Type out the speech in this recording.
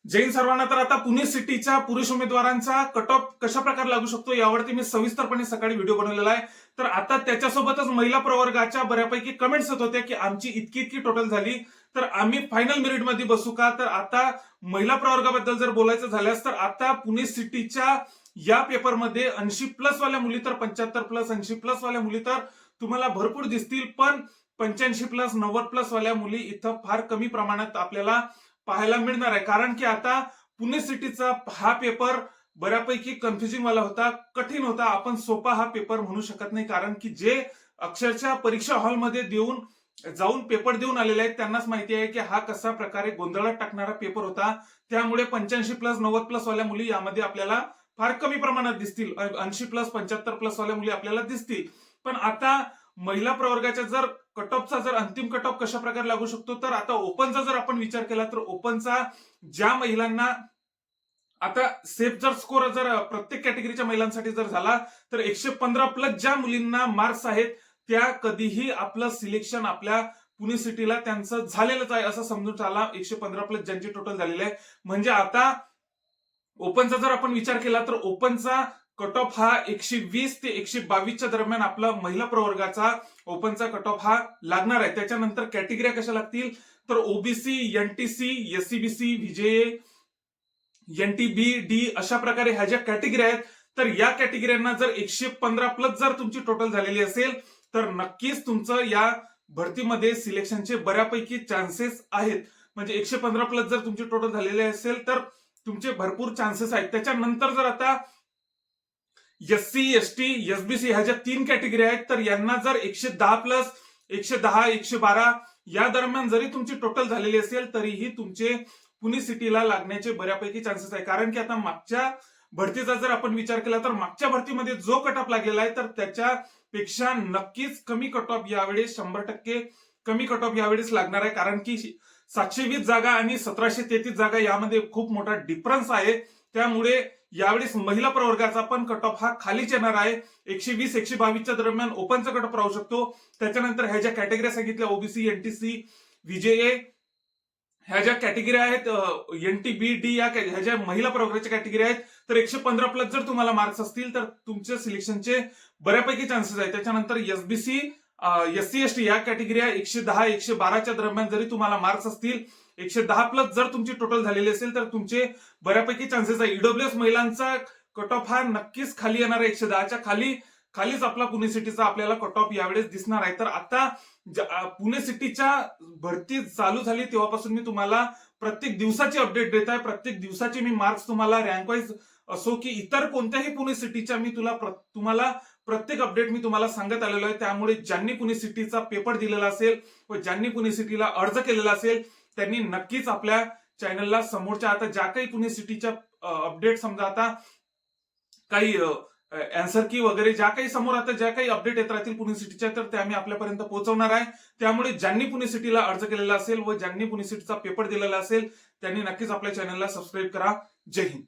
जैन सर्वांना. तर आता पुणे सिटीच्या पुरुष उमेदवारांचा कट ऑफ कशा प्रकारे लागू शकतो यावरती मी सविस्तरपणे सकाळी व्हिडिओ बनवलेला आहे. तर आता त्याच्यासोबतच महिला प्रवर्गाच्या बऱ्यापैकी कमेंट्स येत होत्या की आमची इतकी इतकी टोटल झाली तर आम्ही फायनल मेरिट मध्ये बसू का. तर आता महिला प्रवर्गाबद्दल जर बोलायचं झाल्यास तर आता पुणे सिटीच्या या पेपरमध्ये 80+ वाल्या मुली तर 75+, 80+ वाल्या मुली तर तुम्हाला भरपूर दिसतील, पण 85+, 90+ वाल्या मुली इथं फार कमी प्रमाणात आपल्याला पाहायला मिळणार आहे. कारण की आता पुणे सिटीचा हा पेपर बऱ्यापैकी कन्फ्युजिंग वाला होता, कठीण होता. आपण सोपा हा पेपर म्हणू शकत नाही, कारण की जे अक्षरशः परीक्षा हॉलमध्ये जाऊन पेपर देऊन आलेले आहेत त्यांनाच माहिती आहे की हा कसा प्रकारे गोंधळात टाकणारा पेपर होता. त्यामुळे 85+, 90+ वाल्या मुली यामध्ये आपल्याला फार कमी प्रमाणात दिसतील. 80+, 75+ वाल्या मुली आपल्याला दिसतील. पण आता महिला प्रवर्गाच्या जर कट ऑफचा जर अंतिम कट ऑफ कशा प्रकारे लागू शकतो, तर आता ओपनचा जर आपण विचार केला तर ओपनचा ज्या महिलांना आता सेफ जर स्कोर जर प्रत्येक कॅटेगरीच्या महिलांसाठी जर झाला तर 115+ ज्या मुलींना मार्क्स आहेत त्या कधीही आपलं सिलेक्शन आपल्या पुणे सिटीला त्यांचं झालेलंच आहे असं समजून चाला. 115+ ज्यांची टोटल झालेली आहे. म्हणजे आता ओपनचा जर आपण विचार केला तर ओपनचा कट ऑफ हा 120 ते 122च्या दरम्यान आपला महिला प्रवर्गाचा ओपनचा कट ऑफ हा लागणार आहे. त्याच्यानंतर कॅटेगऱ्या कशा लागतील तर OBC, NTC, SCBC, VJA, NTB, D अशा प्रकारे ह्या ज्या कॅटेगरी आहेत तर या कॅटेगरीना जर 115+ जर तुमची टोटल झालेली असेल तर नक्कीच तुमचं या भरतीमध्ये सिलेक्शनचे बऱ्यापैकी चान्सेस आहेत. म्हणजे 115+ जर तुमची टोटल झालेली असेल तर तुमचे भरपूर चान्सेस आहेत. त्याच्यानंतर जर आता एससी, एसटी, एसबीसी ह्या ज्या 3 कॅटेगरी आहेत तर यांना जर 110+, 110, 112 या दरम्यान जरी तुमची टोटल झालेली असेल तरीही तुमचे पुणे सिटीला लागण्याचे बऱ्यापैकी चान्सेस आहे. कारण की आता मागच्या भरतीचा जर आपण विचार केला तर मागच्या भरतीमध्ये जो कट ऑफ लागलेला आहे तर त्याच्यापेक्षा नक्कीच कमी कट ऑफ यावेळेस 100% कमी कट ऑफ यावेळेस लागणार आहे. कारण की 720 जागा आणि 1733 जागा यामध्ये खूप मोठा डिफरन्स आहे. त्यामुळे यावेळेस महिला प्रवर्गाचा पण कट ऑफ हा खालीच येणार आहे. 120, 122च्या दरम्यान ओपनचा कट ऑफ राहू शकतो. त्याच्यानंतर ह्या ज्या कॅटेगरी सांगितल्या ओबीसी, एनटीसी, व्हीजेए ह्या ज्या कॅटेगरी आहेत, एनटीबी, डी ह्या ज्या महिला प्रवर्गाच्या कॅटेगरी आहेत तर 115+ जर तुम्हाला मार्क्स असतील तर तुमच्या सिलेक्शनचे बऱ्यापैकी चान्सेस आहेत. त्याच्यानंतर एसबीसी, एससी, एसटी या कॅटेगरी 110, 112च्या दरम्यान जरी तुम्हाला मार्क्स असतील, 110+ जर तुमची टोटल झालेली असेल तर तुमचे बऱ्यापैकी चान्सेस आहे. ईडब्ल्यूएस महिलांचा कट ऑफ हा नक्कीच खाली येणार आहे. 110च्या खालीच आपला पुणे सिटीचा आपल्याला कट ऑफ यावेळेस दिसणार आहे. तर आता पुणे सिटीच्या भरती चालू झाली तेव्हापासून मी तुम्हाला प्रत्येक दिवसाची अपडेट देत आहे. प्रत्येक दिवसाचे मी मार्क्स तुम्हाला रँक वाईज असो की इतर कोणत्याही पुणे सिटीच्या मी तुम्हाला प्रत्येक अपडेट मी तुम्हाला सांगत आलेलो आहे. त्यामुळे ज्यांनी पुणे सिटीचा पेपर दिलेला असेल व ज्यांनी पुणे सिटीला अर्ज केलेला असेल त्यांनी नक्कीच आपल्या चॅनलला समोरच्या आता ज्या काही पुणे सिटीच्या अपडेट समजा आता काही अँसर की वगैरे ज्या काही समोर आता ज्या काही अपडेट येत राहतील पुणे सिटीच्या तर त्या मी आपल्यापर्यंत पोहोचवणार आहे. त्यामुळे ज्यांनी पुणे सिटीला अर्ज केलेला असेल व ज्यांनी पुणे सिटीचा पेपर दिलेला असेल त्यांनी नक्कीच आपल्या चॅनलला सबस्क्राईब करा. जय हिंद.